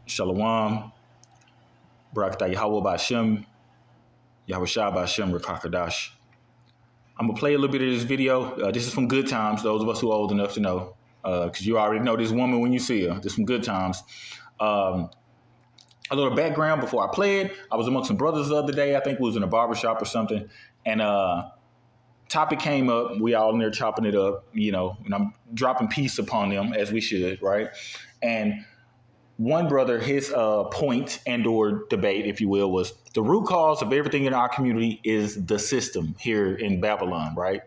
Shalom, Barakatah Yahweh Ba'Shem, Yahweh Shah Ba'Shem, Rakakadash. I'm going to play a little bit of this video. This is from Good Times, those of us who are old enough to know, because you already know this woman when you see her. This is from Good Times. A little background before I play it. I was amongst some brothers the other day. I think we was in a barbershop or something. And topic came up. We all in there chopping it up, and I'm dropping peace upon them as we should, right? And one brother, his point and or debate, if you will, was the root cause of everything in our community is the system here in Babylon, right?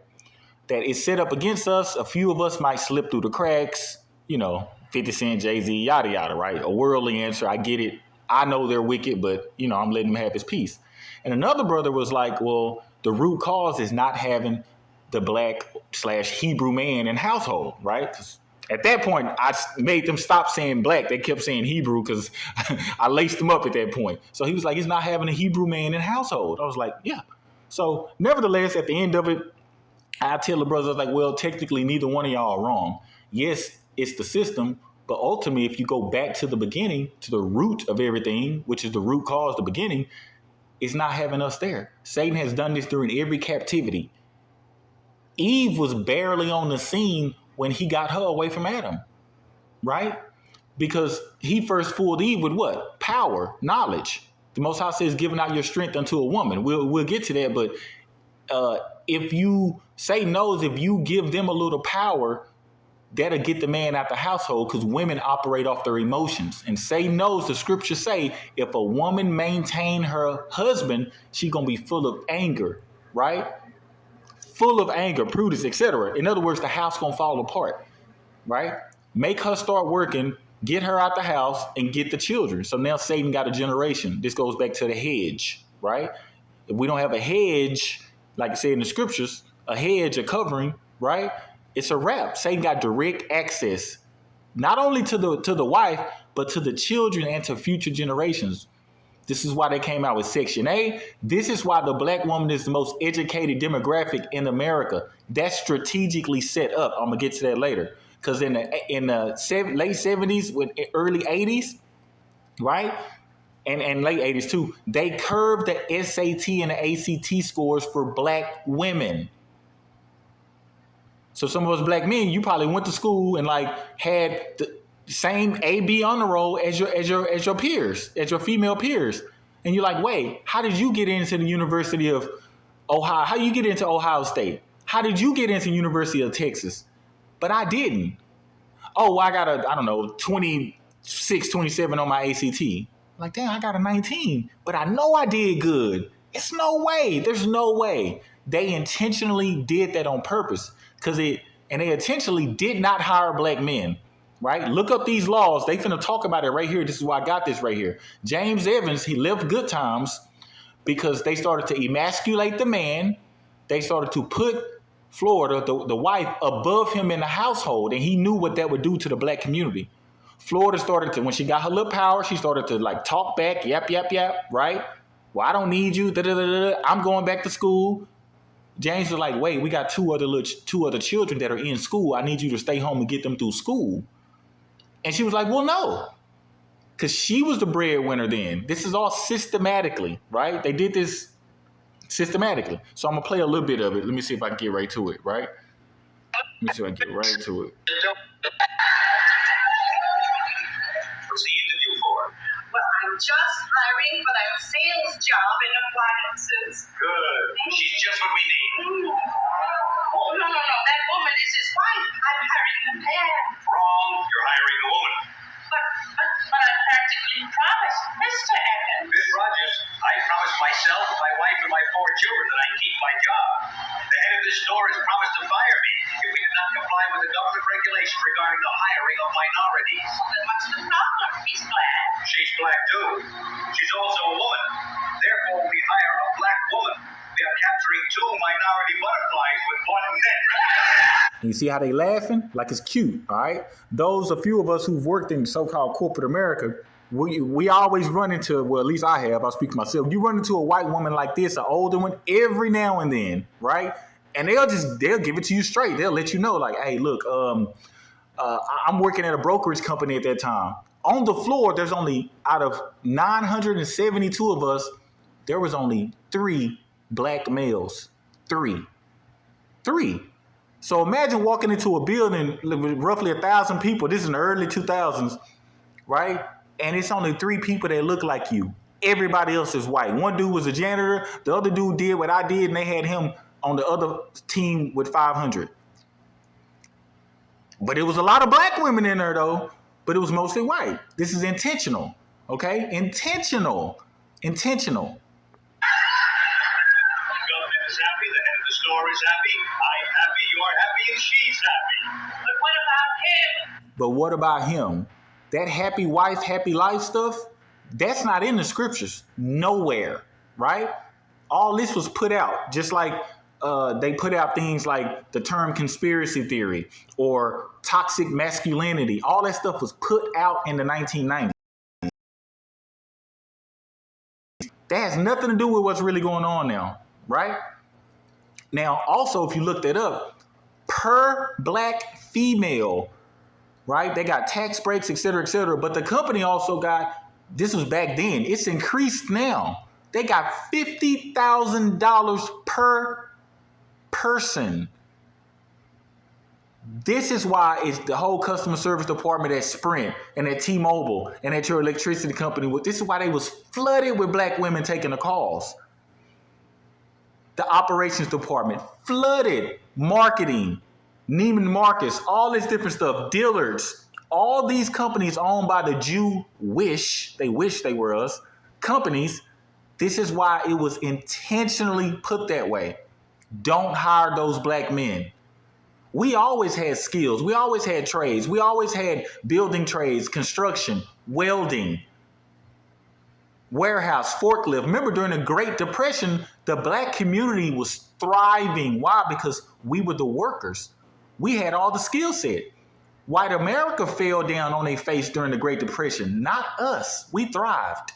That is set up against us. A few of us might slip through the cracks, 50 Cent, Jay-Z, yada, yada, right? A worldly answer. I get it. I know they're wicked, but, I'm letting them have his peace. And another brother was like, well, the root cause is not having the black/Hebrew man in household, right? 'Cause at that point, I made them stop saying black. They kept saying Hebrew because I laced them up at that point. So he was like, he's not having a Hebrew man in household. I was like, yeah. So nevertheless, at the end of it, I tell the brothers, like, well, technically, neither one of y'all are wrong. Yes, it's the system. But ultimately, if you go back to the beginning, to the root of everything, which is the root cause, the beginning, it's not having us there. Satan has done this during every captivity. Eve was barely on the scene when he got her away from Adam, right? Because he first fooled Eve with what? Power, knowledge. The Most High says, giving out your strength unto a woman. We'll get to that, but Satan knows if you give them a little power, that'll get the man out the household, because women operate off their emotions. And Satan knows, the scriptures say, if a woman maintain her husband, she's going to be full of anger, right? Full of anger, prudence, etc. In other words, the house going to fall apart, right? Make her start working, get her out the house, and get the children. So now Satan got a generation. This goes back to the hedge, right? If we don't have a hedge, like I said in the scriptures, a hedge, a covering, right? It's a wrap. Satan got direct access, not only to the wife, but to the children and to future generations. This is why they came out with Section A. This is why the black woman is the most educated demographic in America. That's strategically set up. I'm gonna get to that later. Because in the late 70s, early 80s, right, and late 80s too, they curved the SAT and the ACT scores for black women. So some of us black men, you probably went to school and had the same A/B honor roll as your peers, as your female peers, and you're like, wait, how did you get into the University of Ohio? How you get into Ohio State? How did you get into University of Texas? But I didn't. Oh, I got a 26, 27 on my ACT. Like, damn, I got a 19, but I know I did good. It's no way. There's no way. They intentionally did that on purpose. They intentionally did not hire black men, right? Look up these laws. They finna talk about it right here. This is why I got this right here. James Evans, he left Good Times because they started to emasculate the man. They started to put Florida, the wife, above him in the household, and he knew what that would do to the black community. Florida started to, when she got her little power, she started to talk back, yap, right? Well, I don't need you. I'm going back to school. James was like, wait, we got two other children that are in school. I need you to stay home and get them through school. And she was like, well, no, because she was the breadwinner then. This is all systematically, right? They did this systematically. So I'm going to play a little bit of it. Let me see if I can get right to it, right? Let me see if I can get right to it. What's the interview for? Well, I'm just hiring for that sales job in appliances. Good. She's just what we need. Oh, no. That woman is his wife. I'm hiring the man. Wrong. You're hiring the woman. But I practically promised Mr. Evans. Miss Rogers, I promised myself, my wife, and my 4 children that I'd keep my job. The head of this store has promised to fire me if we did not comply with the government regulations regarding the hiring of minorities. Well, then what's the problem? He's black. She's black too. She's also a woman. Therefore, we hire a black woman. We are capturing 2 minority butterflies with 1 net. You see how they laughing? Like it's cute, all right? Those, a few of us who've worked in so-called corporate America, we always run into, well, at least I have, I'll speak for myself. You run into a white woman like this, an older one, every now and then, right? And they'll give it to you straight. They'll let you know, like, hey, look, I'm working at a brokerage company at that time. On the floor, there's only, out of 972 of us, there was only 3 black males. 3. So imagine walking into a building with roughly 1,000 people. This is in the early 2000s, right? And it's only 3 people that look like you. Everybody else is white. One dude was a janitor. The other dude did what I did, and they had him on the other team with 500. But it was a lot of black women in there, though. But it was mostly white. This is intentional, okay? Intentional. The government is happy, the head of the store is happy, I'm happy, you're happy, and she's happy. But what about him? That happy wife, happy life stuff, that's not in the scriptures. Nowhere, right? All this was put out, just like they put out things like the term conspiracy theory or toxic masculinity. All that stuff was put out in the 1990s. That has nothing to do with what's really going on now, right? Now, also, if you look that up, per black female, right, they got tax breaks, et cetera, but the company also got, this was back then, it's increased now. They got $50,000 per person. This is why it's the whole customer service department at Sprint and at T-Mobile and at your electricity company. This is why they was flooded with black women taking the calls. The operations department flooded. Marketing, Neiman Marcus, all this different stuff. Dillard's, all these companies owned by the Jewish, they wish they were us, companies. This is why it was intentionally put that way. Don't hire those black men. We always had skills. We always had trades. We always had building trades, construction, welding, warehouse, forklift. Remember, during the Great Depression, the black community was thriving. Why? Because we were the workers. We had all the skill set. White America fell down on their face during the Great Depression, not us. We thrived.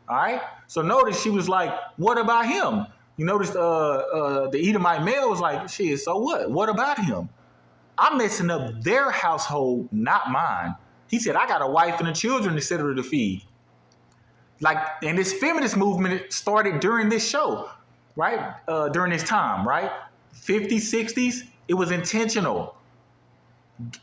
All right? So notice she was like, what about him? You notice the Edomite male was like, shit, so what? What about him? I'm messing up their household, not mine. He said, I got a wife and a children, etc. to feed. Like, and this feminist movement started during this show, right? During this time, right? 50s, 60s, it was intentional.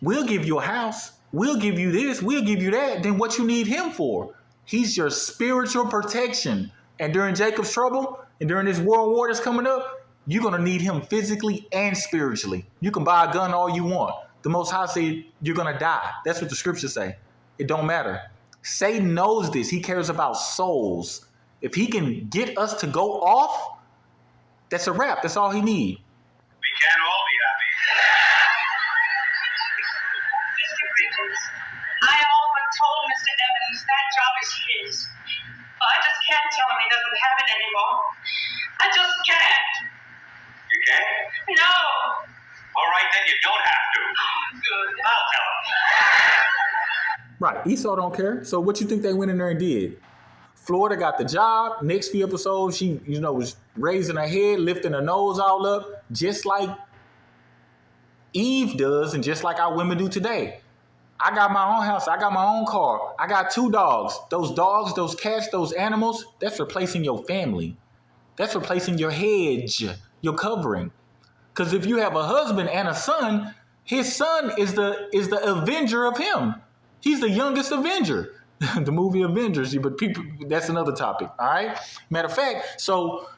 We'll give you a house. We'll give you this. We'll give you that. Then what you need him for? He's your spiritual protection. And during Jacob's trouble, and during this world war that's coming up, you're going to need him physically and spiritually. You can buy a gun all you want. The Most High said you're going to die. That's what the scriptures say. It don't matter. Satan knows this. He cares about souls. If he can get us to go off, that's a wrap. That's all he needs. We can't all be happy. Mr. Bridges, I all but told Mr. Evans that job is his. But I just can't tell him he doesn't have it anymore. I just can't. You can't? No. All right, then you don't have to. Good. I'll tell him. Right. Esau don't care. So what you think they went in there and did? Florida got the job. Next few episodes, she, was raising her head, lifting her nose all up, just like Eve does and just like our women do today. I got my own house. I got my own car. I got 2 dogs. Those dogs, those cats, those animals, that's replacing your family. That's replacing your hedge, your covering. Because if you have a husband and a son, his son is the avenger of him. He's the youngest avenger. The movie Avengers, but people, that's another topic, all right? Matter of fact, so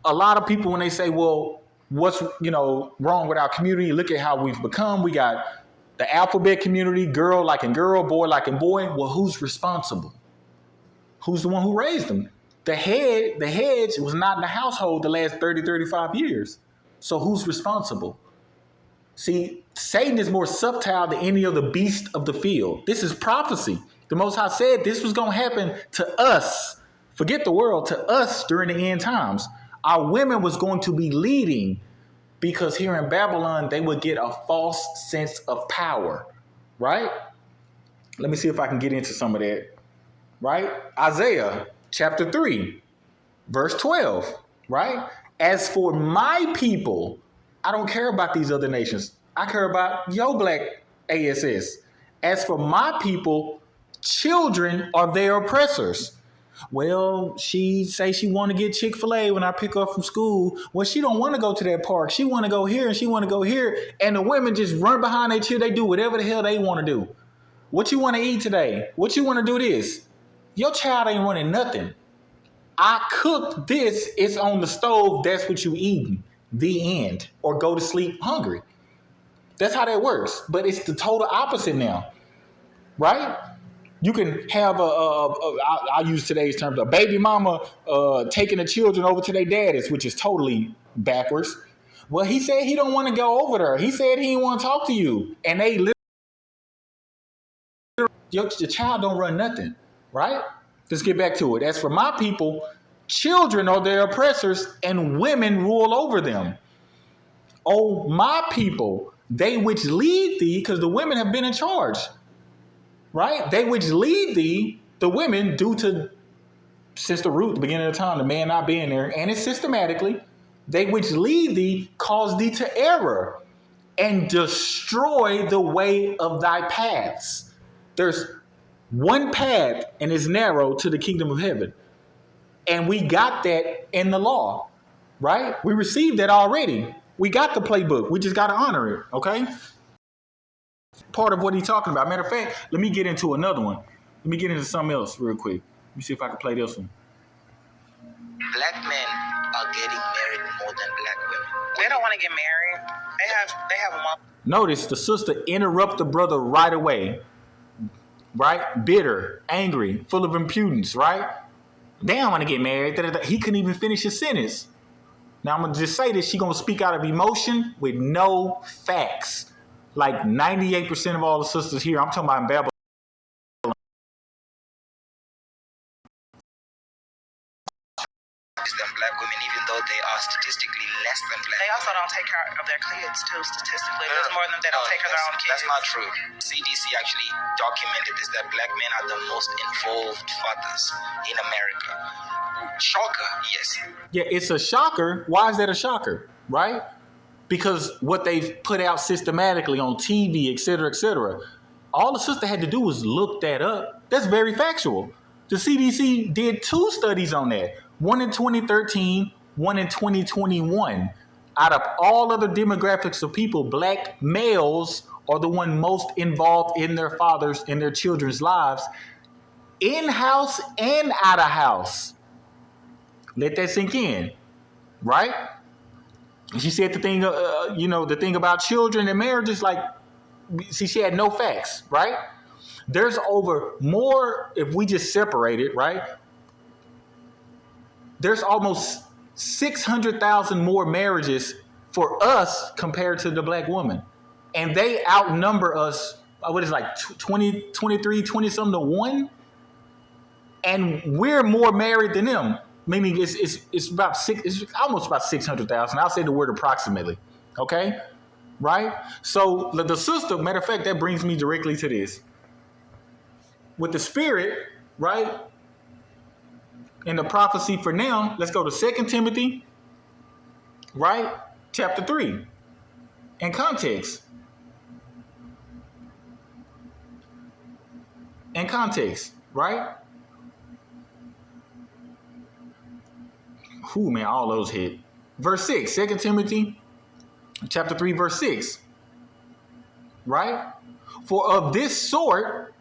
a lot of people, when they say, well, what's, wrong with our community? Look at how we've become. We got the alphabet community, girl liking girl, boy liking boy. Well, who's responsible? Who's the one who raised them? The hedge was not in the household the last 30, 35 years. So who's responsible? See, Satan is more subtle than any other beast of the field. This is prophecy. The Most High said this was going to happen to us. Forget the world, to us during the end times. Our women was going to be leading because here in Babylon, they would get a false sense of power, right? Let me see if I can get into some of that, right? Isaiah chapter 3, verse 12, right? As for my people, I don't care about these other nations. I care about your black ASS. As for my people, children are their oppressors. Well, she say she want to get Chick-fil-A when I pick her up from school. Well, she don't want to go to that park. She want to go here and she want to go here. And the women just run behind their children. They do whatever the hell they want to do. What you want to eat today? What you want to do this? Your child ain't running nothing. I cooked this. It's on the stove. That's what you eating. The end. Or go to sleep hungry. That's how that works. But it's the total opposite now. Right? You can have I'll use today's terms, a baby mama taking the children over to their daddies, which is totally backwards. Well, he said he don't want to go over there. He said he didn't want to talk to you. And they literally, your child don't run nothing, right? Let's get back to it. As for my people, children are their oppressors and women rule over them. Oh, my people, they which lead thee, because the women have been in charge. Right? They which lead thee, the women, due to Sister Ruth, the beginning of the time, the man not being there, and it's systematically, they which lead thee cause thee to error and destroy the way of thy paths. There's one path and it's narrow to the kingdom of heaven. And we got that in the law, right? We received that already. We got the playbook. We just got to honor it, okay? Part of what he's talking about. Matter of fact, let me get into another one. Let me get into something else real quick. Let me see if I can play this one. Black men are getting married more than black women. They don't want to get married. They have a mom. Notice the sister interrupt the brother right away. Right? Bitter, angry, full of impudence, right? They don't want to get married. He couldn't even finish his sentence. Now I'm going to just say this. She's going to speak out of emotion with no facts. Like 98% of all the sisters here, I'm talking about in Babylon. Than black women, even though they are statistically less than black. They also don't take care of their kids too. Statistically, there's more than they don't take care of their own kids. That's not true. CDC actually documented this, that black men are the most involved fathers in America. Shocker, yes. Yeah, it's a shocker. Why is that a shocker? Right? Because what they've put out systematically on TV, et cetera, et cetera. All the sister had to do was look that up. That's very factual. The CDC did 2 studies on that. One in 2013, one in 2021. Out of all other demographics of people, black males are the one most involved in their fathers, in their children's lives, in-house and out-of-house. Let that sink in, right? She said the thing, the thing about children and marriages, like, see, she had no facts, right? There's over more, if we just separate it, right? There's almost 600,000 more marriages for us compared to the black woman. And they outnumber us, what is it, like 20, 23, 20-something to 1? And we're more married than them. Meaning it's almost about 600,000. I'll say the word approximately. Okay? Right? So the sister, matter of fact, that brings me directly to this. With the spirit, right? In the prophecy for now, let's go to 2 Timothy, right? Chapter 3. In context. In context, right? Whew, man, all those hit. Verse 6, 2 Timothy, chapter 3, verse 6. Right? For of this sort,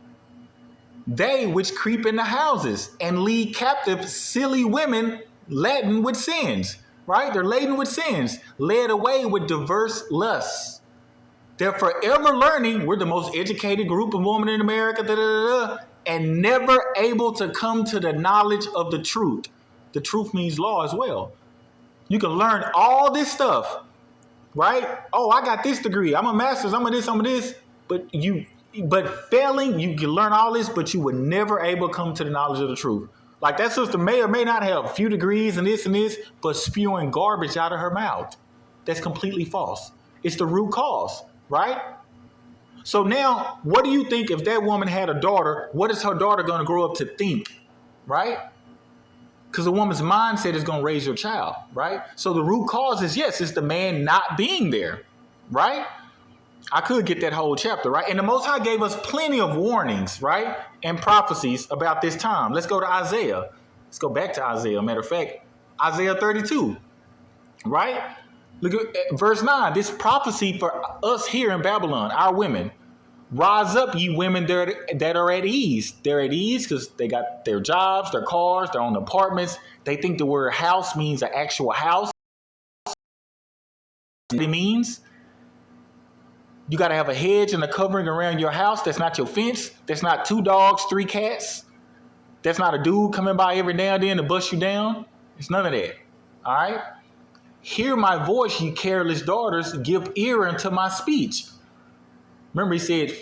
they which creep into houses and lead captive silly women laden with sins. Right? They're laden with sins, led away with diverse lusts. They're forever learning. We're the most educated group of women in America, and never able to come to the knowledge of the truth. The truth means law as well. You can learn all this stuff, right? Oh, I got this degree. I'm a master's. I'm a this. But failing, you can learn all this, but you would never able come to the knowledge of the truth. Like that sister may or may not have a few degrees and this, but spewing garbage out of her mouth. That's completely false. It's the root cause, right? So now, what do you think if that woman had a daughter? What is her daughter going to grow up to think, right? Because a woman's mindset is going to raise your child, right? So the root cause is, yes, it's the man not being there, right? I could get that whole chapter, right? And the Most High gave us plenty of warnings, right? And prophecies about this time. Let's go to Isaiah. Let's go back to Isaiah. Matter of fact, Isaiah 32, right? Look at verse 9. This prophecy for us here in Babylon, our women. Rise up, ye women that are at ease. They're at ease because they got their jobs, their cars, their own apartments. They think the word house means an actual house. It means you got to have a hedge and a covering around your house. That's not your fence. That's not 2 dogs, 3 cats. That's not a dude coming by every now and then to bust you down. It's none of that. All right? Hear my voice, ye careless daughters. Give ear unto my speech. Remember, he said,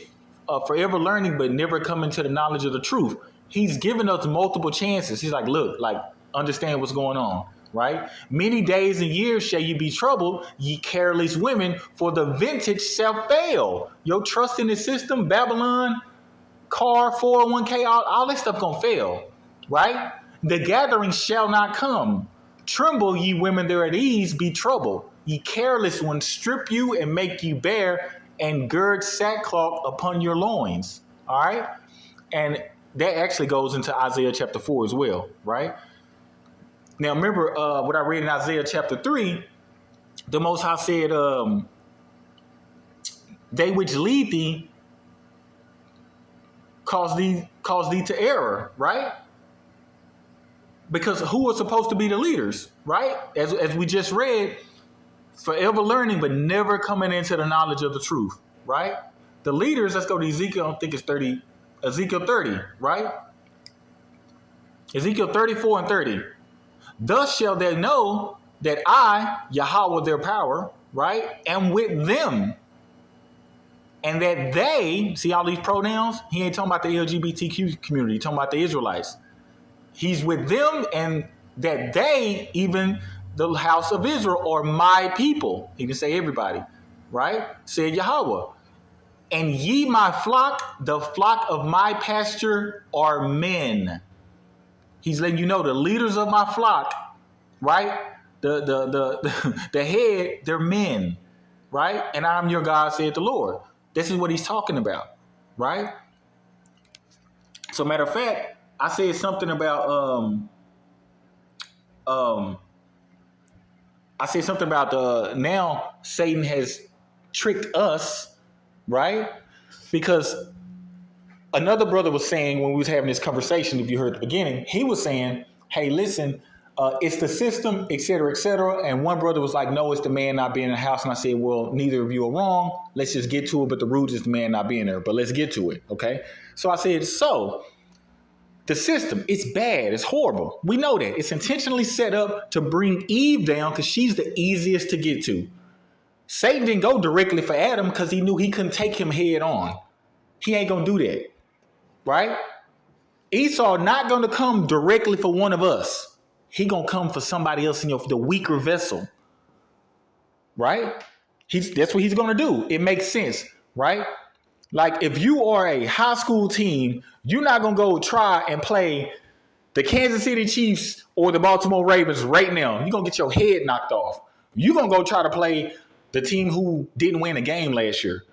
forever learning, but never coming to the knowledge of the truth. He's given us multiple chances. He's like, look, like, understand what's going on. Right? Many days and years shall you be troubled, ye careless women, for the vintage shall fail. Your trust in the system, Babylon, car, 401k, all that stuff gonna fail. Right? The gathering shall not come. Tremble, ye women there at ease, be troubled. Ye careless ones, strip you and make you bare, and gird sackcloth upon your loins. All right? And that actually goes into Isaiah chapter 4 as well. Right? Now, remember what I read in Isaiah chapter 3, the Most High said, they which lead thee cause thee to error, right? Because who was supposed to be the leaders, right? As we just read, forever learning, but never coming into the knowledge of the truth, right? The leaders, let's go to Ezekiel, I think it's 30, Ezekiel 30, right? Ezekiel 34 and 30. Thus shall they know that I, Yahweh, their power, right, am with them. And that they, see all these pronouns? He ain't talking about the LGBTQ community. He's talking about the Israelites. He's with them, and that they, even the house of Israel, are my people. He didn't say everybody, right? Said Yahweh. And ye my flock, the flock of my pasture, are men. He's letting you know the leaders of my flock, right? The head, they're men, right? And I'm your God, said the Lord. This is what he's talking about, right? So matter of fact, I said something about now Satan has tricked us, right? Because another brother was saying when we was having this conversation, if you heard at the beginning, he was saying, hey, listen, it's the system, et cetera, et cetera. And one brother was like, no, it's the man not being in the house. And I said, well, neither of you are wrong. Let's just get to it. But the root is the man not being there. But let's get to it. OK, so I said, so the system, it's bad. It's horrible. We know that. It's intentionally set up to bring Eve down because she's the easiest to get to. Satan didn't go directly for Adam because he knew he couldn't take him head on. He ain't going to do that. Right? Esau not going to come directly for one of us. He going to come for somebody else in the weaker vessel. Right? That's what he's going to do. It makes sense. Right? Like if you are a high school team, you're not going to go try and play the Kansas City Chiefs or the Baltimore Ravens right now. You're going to get your head knocked off. You're going to go try to play the team who didn't win a game last year.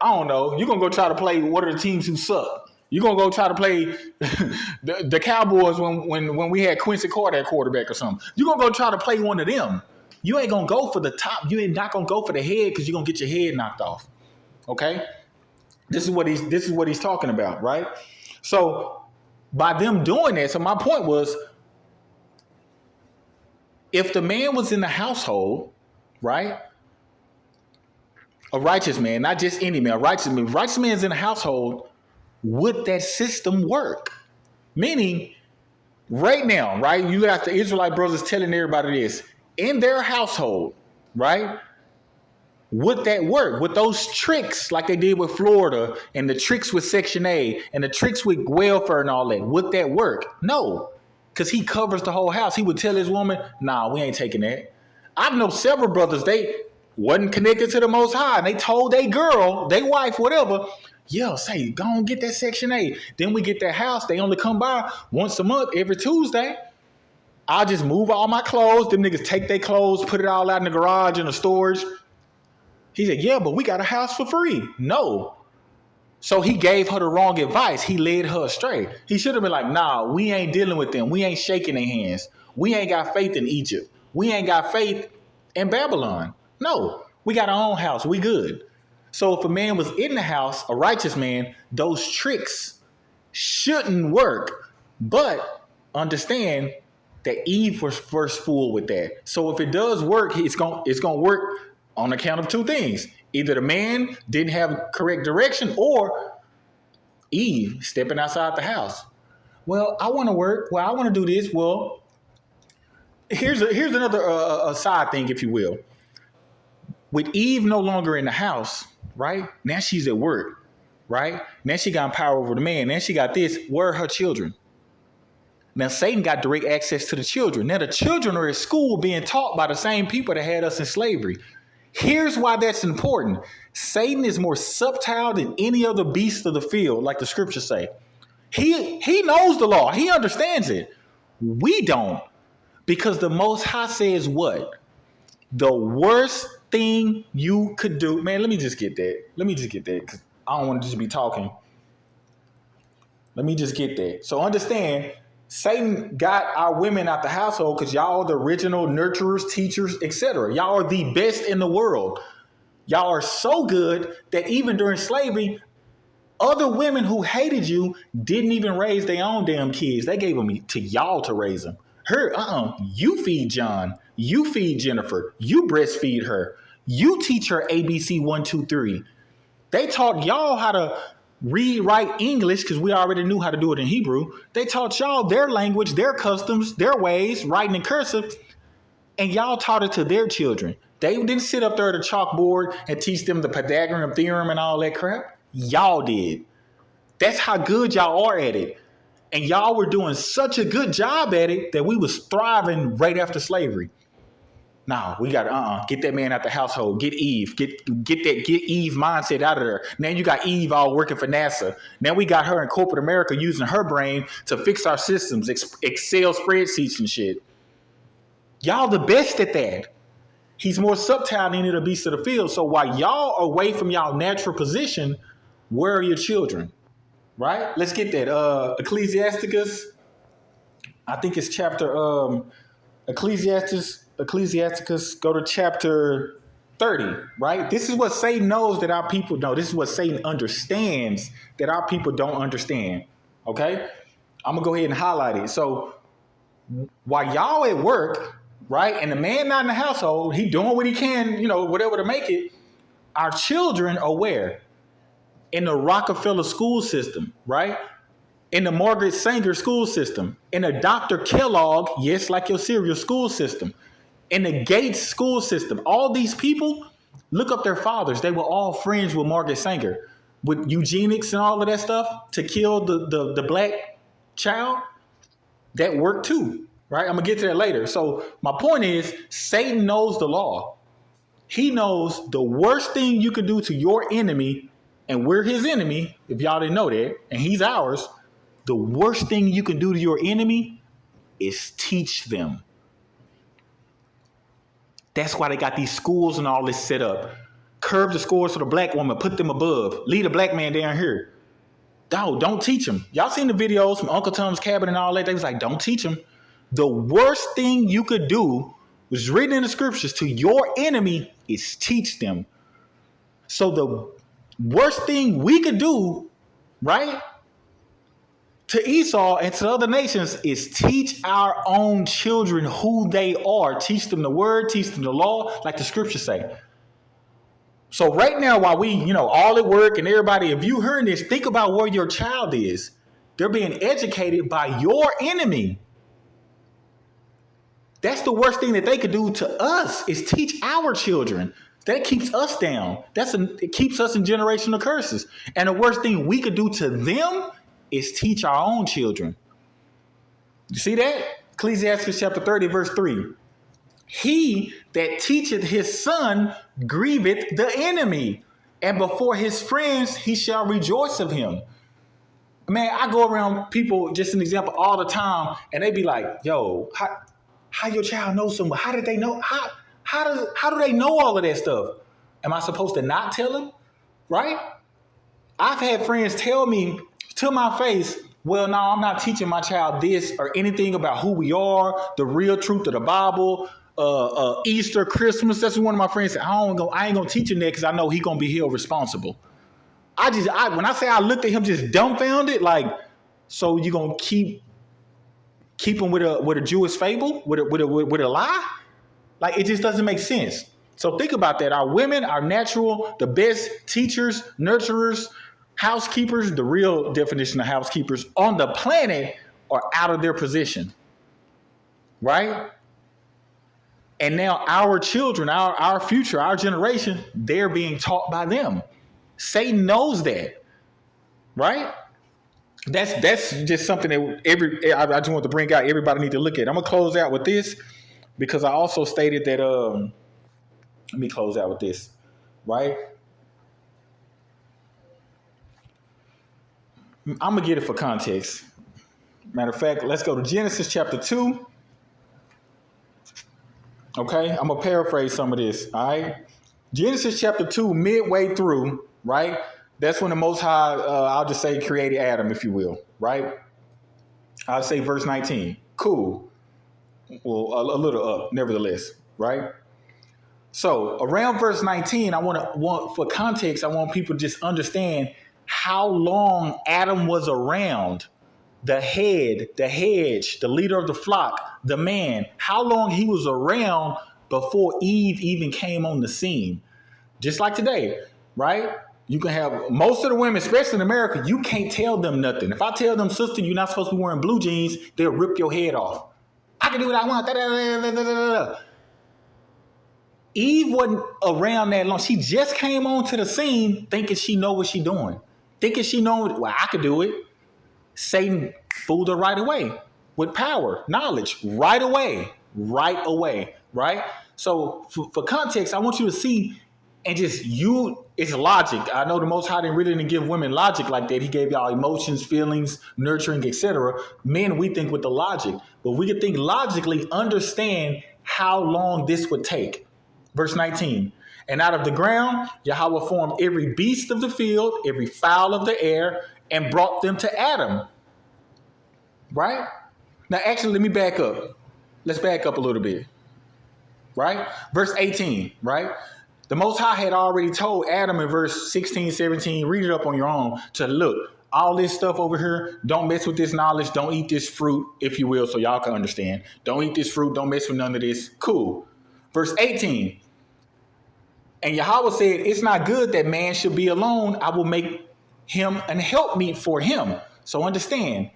I don't know. You're going to go try to play one of the teams who suck. You're going to go try to play the Cowboys when we had Quincy Carter at quarterback or something. You're going to go try to play one of them. You ain't going to go for the top. You ain't not going to go for the head because you're going to get your head knocked off. Okay? This is what he's talking about, right? So by them doing that, so my point was, if the man was in the household, right? A righteous man, not just any man, a righteous man's in the household, would that system work? Meaning, right now, right? You got the Israelite brothers telling everybody this. In their household, right? Would that work? With those tricks like they did with Florida and the tricks with Section A and the tricks with welfare and all that, would that work? No, because he covers the whole house. He would tell his woman, nah, we ain't taking that. I've known several brothers, they wasn't connected to the Most High. And they told their girl, their wife, whatever, yeah, say, go on, get that Section A. Then we get that house. They only come by once a month, every Tuesday. I'll just move all my clothes. Them niggas take their clothes, put it all out in the garage in the storage. He said, yeah, but we got a house for free. No. So he gave her the wrong advice. He led her astray. He should have been like, nah, we ain't dealing with them. We ain't shaking their hands. We ain't got faith in Egypt. We ain't got faith in Babylon. No, we got our own house. We good. So if a man was in the house, a righteous man, those tricks shouldn't work. But understand that Eve was first fooled with that. So if it does work, it's gonna work on account of two things. Either the man didn't have correct direction, or Eve stepping outside the house. Well, I want to work. Well, I want to do this. Well, here's another side thing, if you will. With Eve no longer in the house, right? Now she's at work, right? Now she got power over the man. Now she got this. Where are her children? Now Satan got direct access to the children. Now the children are at school being taught by the same people that had us in slavery. Here's why that's important. Satan is more subtle than any other beast of the field, like the scriptures say. He knows the law. He understands it. We don't. Because the Most High says what? The worst thing you could do. Man, let me just get that. Because I don't want to just be talking. Let me just get that. So understand, Satan got our women out the household because y'all are the original nurturers, teachers, etc. Y'all are the best in the world. Y'all are so good that even during slavery, other women who hated you didn't even raise their own damn kids. They gave them to y'all to raise them. You feed John. You feed Jennifer. You breastfeed her. You teach her ABC 1, 2, 3. They taught y'all how to read, write English because we already knew how to do it in Hebrew. They taught y'all their language, their customs, their ways, writing in cursive, and y'all taught it to their children. They didn't sit up there at a chalkboard and teach them the Pythagorean theorem and all that crap. Y'all did. That's how good y'all are at it. And y'all were doing such a good job at it that we was thriving right after slavery. Now we got get that man out the household. Get Eve. Get Eve mindset out of there. Now you got Eve all working for NASA. Now we got her in corporate America using her brain to fix our systems, Excel spreadsheets and shit. Y'all the best at that. He's more subtle than any of the beasts of the field. So while y'all are away from y'all natural position, where are your children? Right? Let's get that. Ecclesiasticus. I think it's chapter Ecclesiasticus, go to chapter 30, right? This is what Satan knows that our people know. This is what Satan understands that our people don't understand. Okay? I'm going to go ahead and highlight it. So while y'all at work, right, and the man not in the household, he doing what he can, whatever to make it, our children are where? In the Rockefeller school system, right? In the Margaret Sanger school system, in the Dr. Kellogg, yes, like your cereal school system, in the Gates school system. All these people, look up their fathers. They were all friends with Margaret Sanger, with eugenics and all of that stuff to kill the black child. That worked too, right? I'm going to get to that later. So my point is, Satan knows the law. He knows the worst thing you can do to your enemy, and we're his enemy, if y'all didn't know that, and he's ours. The worst thing you can do to your enemy is teach them. That's why they got these schools and all this set up. Curb the scores for the black woman, put them above. Leave the black man down here. No, don't teach them. Y'all seen the videos from Uncle Tom's Cabin and all that? They was like, don't teach them. The worst thing you could do was written in the scriptures to your enemy is teach them. So the worst thing we could do, right, to Esau and to other nations is teach our own children who they are. Teach them the word, teach them the law, like the scriptures say. So right now, while we, all at work and everybody, if you heard this, think about where your child is. They're being educated by your enemy. That's the worst thing that they could do to us is teach our children. That keeps us down. It keeps us in generational curses. And the worst thing we could do to them is teach our own children. You see that? Ecclesiastes chapter 30, verse 3. He that teacheth his son grieveth the enemy, and before his friends he shall rejoice of him. Man, I go around people, just an example, all the time, and they be like, yo, how your child know someone? How did they know? How do they know all of that stuff? Am I supposed to not tell him? Right? I've had friends tell me to my face, well, no, I'm not teaching my child this or anything about who we are, the real truth of the Bible, Easter, Christmas. That's what one of my friends said. I ain't gonna teach him that because I know he's gonna be held responsible. When I say I looked at him just dumbfounded, like, so you gonna keep him with a Jewish fable, with a lie? Like, it just doesn't make sense. So think about that. Our women are natural, the best teachers, nurturers, housekeepers, the real definition of housekeepers on the planet are out of their position. Right? And now our children, our future, our generation, they're being taught by them. Satan knows that. Right? That's just something that I just want to bring out. Everybody need to look at. I'm going to close out with this because I also stated that, let me close out with this, right? I'm going to get it for context. Matter of fact, let's go to Genesis chapter 2. Okay, I'm going to paraphrase some of this, all right? Genesis chapter 2, midway through, right? That's when the Most High, I'll just say, created Adam, if you will, right? I'll say verse 19. Cool. Well, a little up, nevertheless, right? So around verse 19, for context, I want people to just understand how long Adam was around, the head, the hedge, the leader of the flock, the man, how long he was around before Eve even came on the scene. Just like today, right? You can have most of the women, especially in America, you can't tell them nothing. If I tell them, sister, you're not supposed to be wearing blue jeans, they'll rip your head off. I can do what I want. Eve wasn't around that long. She just came onto the scene thinking she know what she's doing. Thinking she knows, well, I could do it. Satan fooled her right away with power, knowledge, right away, right? So for context, I want you to see and just it's logic. I know the Most High didn't give women logic like that. He gave y'all emotions, feelings, nurturing, etc. Men, we think with the logic. But we can think logically, understand how long this would take. Verse 19, and out of the ground, Yahweh formed every beast of the field, every fowl of the air, and brought them to Adam. Right? Now, actually, let me back up. Let's back up a little bit. Right? Verse 18, right? The Most High had already told Adam in verse 16, 17, read it up on your own, to look, all this stuff over here, don't mess with this knowledge, don't eat this fruit, if you will, so y'all can understand. Don't eat this fruit, don't mess with none of this. Cool. Verse 18, and Yahweh said, it's not good that man should be alone. I will make him an helpmeet for him. So understand,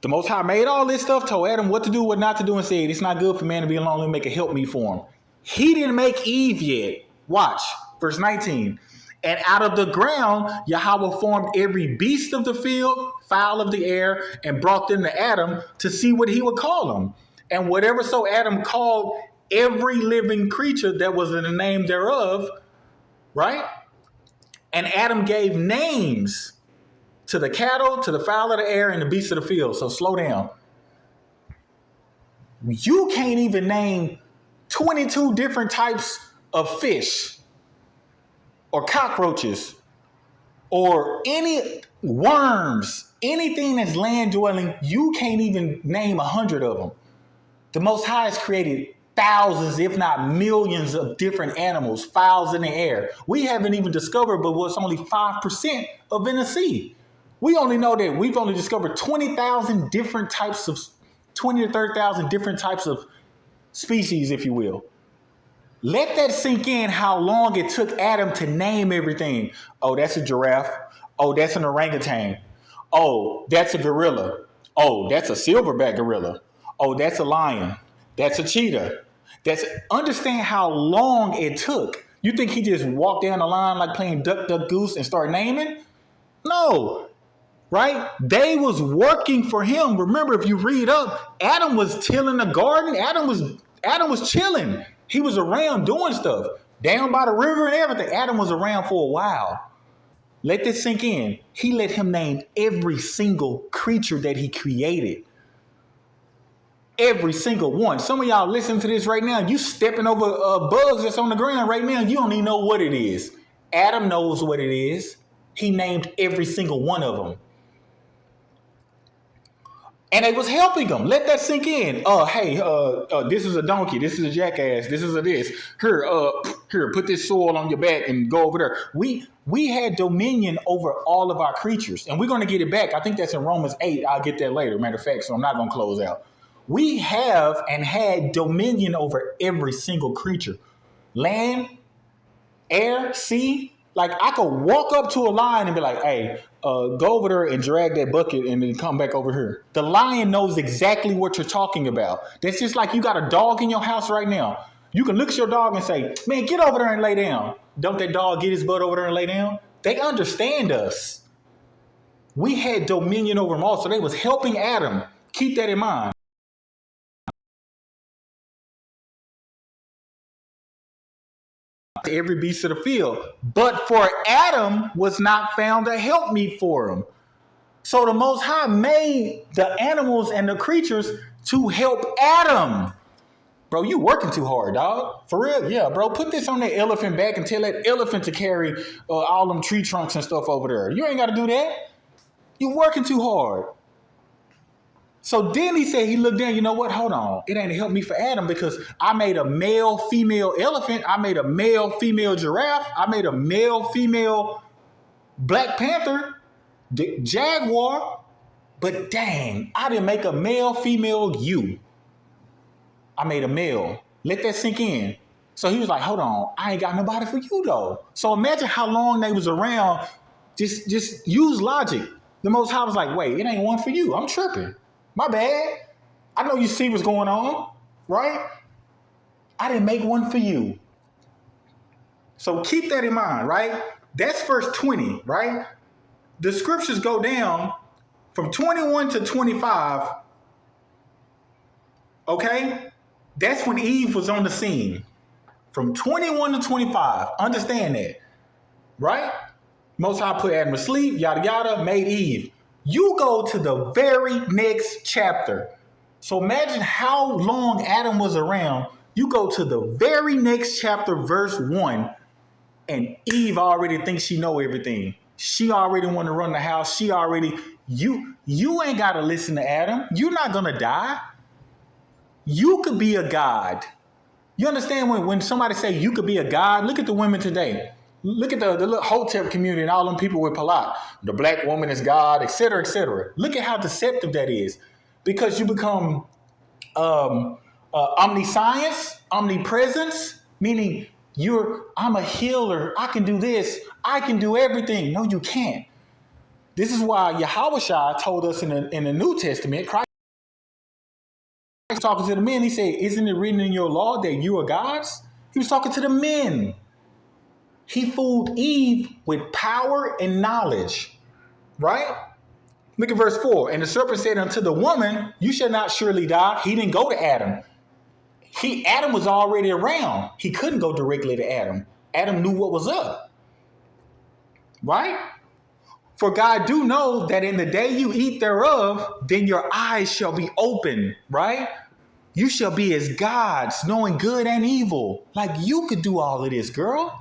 the Most High made all this stuff, told Adam what to do, what not to do, and said, it's not good for man to be alone. Let me make a helpmeet for him. He didn't make Eve yet. Watch, verse 19. And out of the ground, Yahweh formed every beast of the field, fowl of the air, and brought them to Adam to see what he would call them. And whatever so Adam called every living creature that was in the name thereof, right? And Adam gave names to the cattle, to the fowl of the air, and the beasts of the field. So slow down. You can't even name 22 different types of fish or cockroaches or any worms, anything that's land dwelling. You can't even name 100 of them. The Most High has created thousands, if not millions of different animals, fowls in the air. We haven't even discovered, but what's only 5% of in the sea. We only know that we've only discovered 20,000 different types of, 20 to 30,000 different types of species, if you will. Let that sink in how long it took Adam to name everything. Oh, that's a giraffe. Oh, that's an orangutan. Oh, that's a gorilla. Oh, that's a silverback gorilla. Oh, that's a lion. That's a cheetah. Understand how long it took. You think he just walked down the line like playing duck, duck, goose and start naming? No, right? They was working for him. Remember, if you read up, Adam was tilling the garden. Adam was chilling. He was around doing stuff. Down by the river and everything. Adam was around for a while. Let this sink in. He let him name every single creature that he created. Every single one. Some of y'all listening to this right now, you stepping over bugs that's on the ground right now. You don't even know what it is. Adam knows what it is. He named every single one of them. And they was helping him. Let that sink in. Hey, this is a donkey. This is a jackass. This is a this. Here, put this soil on your back and go over there. We had dominion over all of our creatures. And we're going to get it back. I think that's in Romans 8. I'll get that later. Matter of fact, so I'm not going to close out. We have and had dominion over every single creature. Land, air, sea. Like, I could walk up to a lion and be like, hey, go over there and drag that bucket and then come back over here. The lion knows exactly what you're talking about. That's just like you got a dog in your house right now. You can look at your dog and say, man, get over there and lay down. Don't that dog get his butt over there and lay down? They understand us. We had dominion over them all. So they was helping Adam. Keep that in mind. Every beast of the field, but for Adam was not found a helpmeet for him. So the Most High made the animals and the creatures to help Adam. Bro, you working too hard, dog. For real? Yeah, bro. Put this on that elephant back and tell that elephant to carry all them tree trunks and stuff over there. You ain't got to do that. You working too hard. So then he said, he looked down, you know what? Hold on. It ain't a help me for Adam because I made a male, female elephant. I made a male, female giraffe. I made a male, female Black Panther, jaguar. But dang, I didn't make a male, female you. I made a male. Let that sink in. So he was like, hold on. I ain't got nobody for you though. So imagine how long they was around. Just use logic. The Most High was like, wait, it ain't one for you. I'm tripping. My bad. I know you see what's going on, right? I didn't make one for you. So keep that in mind, right? That's verse 20, right? The scriptures go down from 21 to 25. Okay? That's when Eve was on the scene. From 21 to 25. Understand that, right? Most High put Adam to sleep, yada, yada, made Eve. You go to the very next chapter. So imagine how long Adam was around. You go to the very next chapter, verse 1, and Eve already thinks she know everything. She already want to run the house. She already, you ain't got to listen to Adam. You're not going to die. You could be a god. You understand when somebody say you could be a god? Look at the women today. Look at the little Hotep community and all them people with Palat. The black woman is God, et cetera, et cetera. Look at how deceptive that is. Because you become omniscience, omnipresence, meaning I'm a healer. I can do this. I can do everything. No, you can't. This is why Yahushua told us in the New Testament, Christ talking to the men, he said, isn't it written in your law that you are gods? He was talking to the men. He fooled Eve with power and knowledge, right? Look at verse 4. And the serpent said unto the woman, you shall not surely die. He didn't go to Adam. Adam was already around. He couldn't go directly to Adam. Adam knew what was up, right? For God do know that in the day you eat thereof, then your eyes shall be open, right? You shall be as gods, knowing good and evil. Like you could do all of this, girl.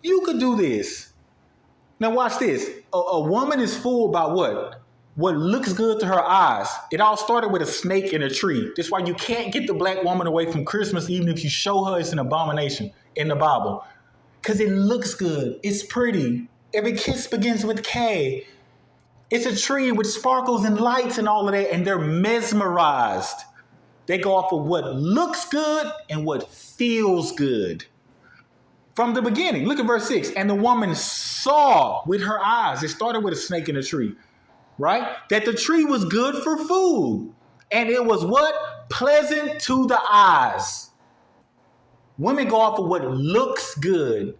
You could do this. Now watch this. A woman is fooled by what? What looks good to her eyes. It all started with a snake in a tree. That's why you can't get the black woman away from Christmas, even if you show her it's an abomination in the Bible. Because it looks good. It's pretty. Every kiss begins with K. It's a tree with sparkles and lights and all of that, and they're mesmerized. They go off of what looks good and what feels good. From the beginning, look at verse 6. And the woman saw with her eyes, it started with a snake in a tree, right? That the tree was good for food. And it was what? Pleasant to the eyes. Women go off of what looks good.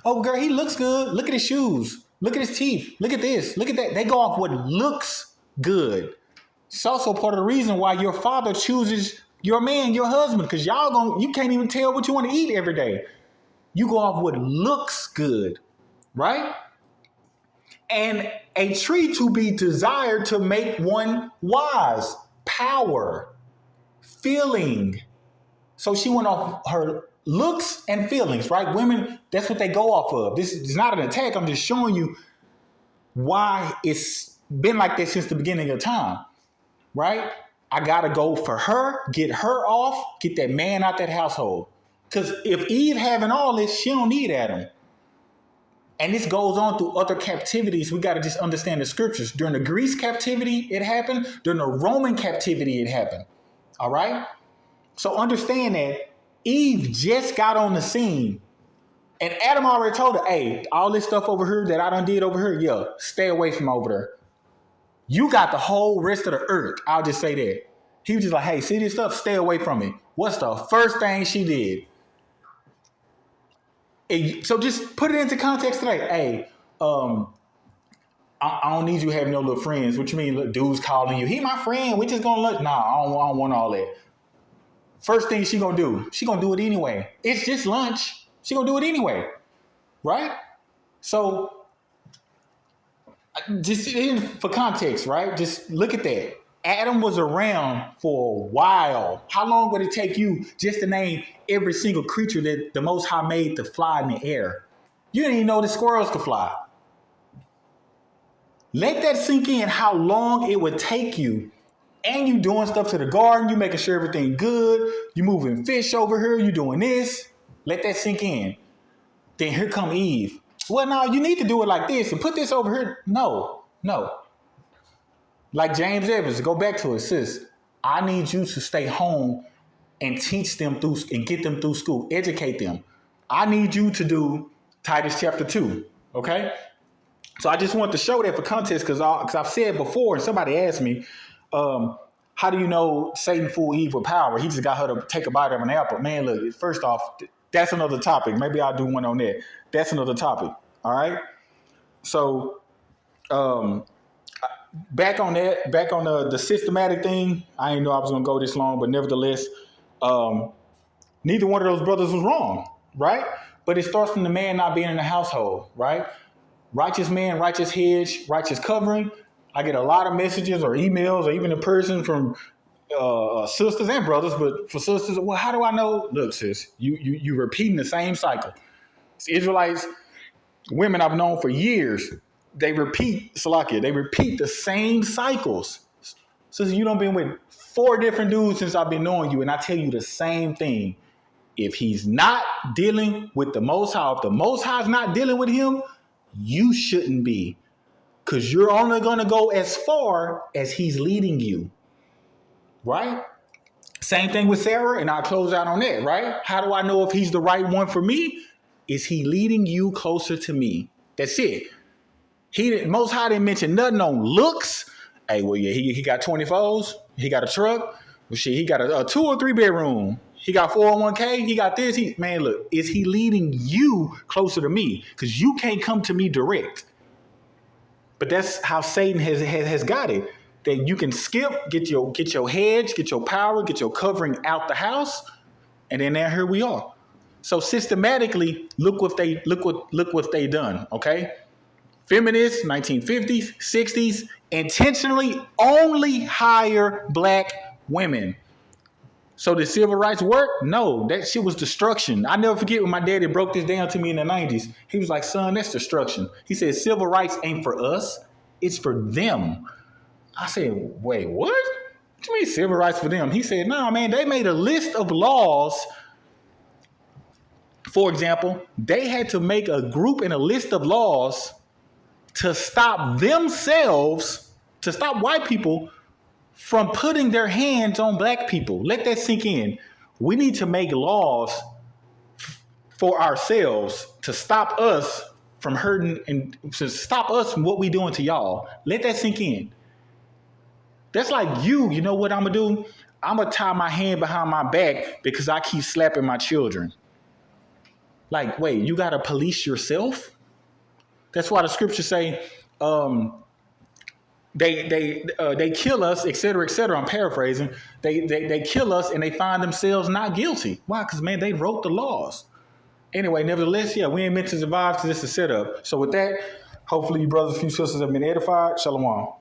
Oh, girl, he looks good. Look at his shoes. Look at his teeth. Look at this. Look at that. They go off what looks good. It's also part of the reason why your father chooses your man, your husband, because you can't even tell what you want to eat every day. You go off what looks good, right? And a tree to be desired to make one wise. power, feeling. So she went off her looks and feelings, right? Women, that's what they go off of. This is not an attack. I'm just showing you why it's been like this since the beginning of time, right? I got to go for her, get her off, get that man out that household. Because if Eve having all this, she don't need Adam. And this goes on through other captivities. We got to just understand the scriptures. During the Greece captivity, it happened. During the Roman captivity, it happened. All right? So understand that Eve just got on the scene. And Adam already told her, hey, all this stuff over here that I done did over here, yeah, stay away from over there. You got the whole rest of the earth. I'll just say that. He was just like, hey, see this stuff? Stay away from it. What's the first thing she did? So just put it into context today. Hey, I don't need you having no little friends. What you mean, look, dude's calling you? He my friend. We just gonna look. Nah, I don't want all that. First thing she gonna do it anyway. It's just lunch. She gonna do it anyway, right? So just for context, right? Just look at that. Adam was around for a while. How long would it take you just to name every single creature that the Most High made to fly in the air? You didn't even know the squirrels could fly. Let that sink in how long it would take you. And you doing stuff to the garden. You making sure everything good. You moving fish over here. You doing this. Let that sink in. Then here come Eve. Well, no, you need to do it like this and put this over here. No. Like James Evans, go back to it, sis. I need you to stay home and teach them through and get them through school, educate them. I need you to do Titus chapter 2, okay? So I just want to show that for context because I've said before, and somebody asked me, how do you know Satan fooled Eve with power? He just got her to take a bite of an apple. Man, look, first off, that's another topic. Maybe I'll do one on that. That's another topic, all right? So, back on the systematic thing, I didn't know I was going to go this long, but nevertheless, neither one of those brothers was wrong, right? But it starts from the man not being in the household, right? Righteous man, righteous hedge, righteous covering. I get a lot of messages or emails or even in person from sisters and brothers, but for sisters, well, how do I know? Look, sis, you repeating the same cycle. It's Israelites, women I've known for years, they repeat the same cycles. So you done been with 4 different dudes since I've been knowing you, and I tell you the same thing. If he's not dealing with the Most High, if the Most High is not dealing with him, you shouldn't be. Because you're only going to go as far as he's leading you. Right? Same thing with Sarah, and I'll close out on that, right? How do I know if he's the right one for me? Is he leading you closer to me? That's it. Most High didn't mention nothing on looks. Hey, well, yeah, he got 24s. He got a truck. Well, shit, he got a 2 or 3 bedroom. He got 401k. He got this. Man, look, is he leading you closer to me? Because you can't come to me direct. But that's how Satan has got it. That you can skip, get your hedge, get your power, get your covering out the house, and then here we are. So systematically, look what they done. Okay. Feminists, 1950s, 60s, intentionally only hire black women. So did civil rights work? No, that shit was destruction. I never forget when my daddy broke this down to me in the 90s. He was like, son, that's destruction. He said, civil rights ain't for us, it's for them. I said, wait, what? What do you mean civil rights for them? He said, no, man, they made a list of laws. For example, they had to make a group and a list of laws to stop themselves, to stop white people from putting their hands on black people. Let that sink in. We need to make laws for ourselves to stop us from hurting and to stop us from what we doing to y'all. Let that sink in. That's like you know what I'm going to do? I'm going to tie my hand behind my back because I keep slapping my children. Like, wait, you got to police yourself? That's why the scriptures say they kill us, et cetera, et cetera. I'm paraphrasing. They kill us and they find themselves not guilty. Why? Because, man, they wrote the laws. Anyway, nevertheless, yeah, we ain't meant to survive because it's a setup. So with that, hopefully you brothers and sisters have been edified. Shalom.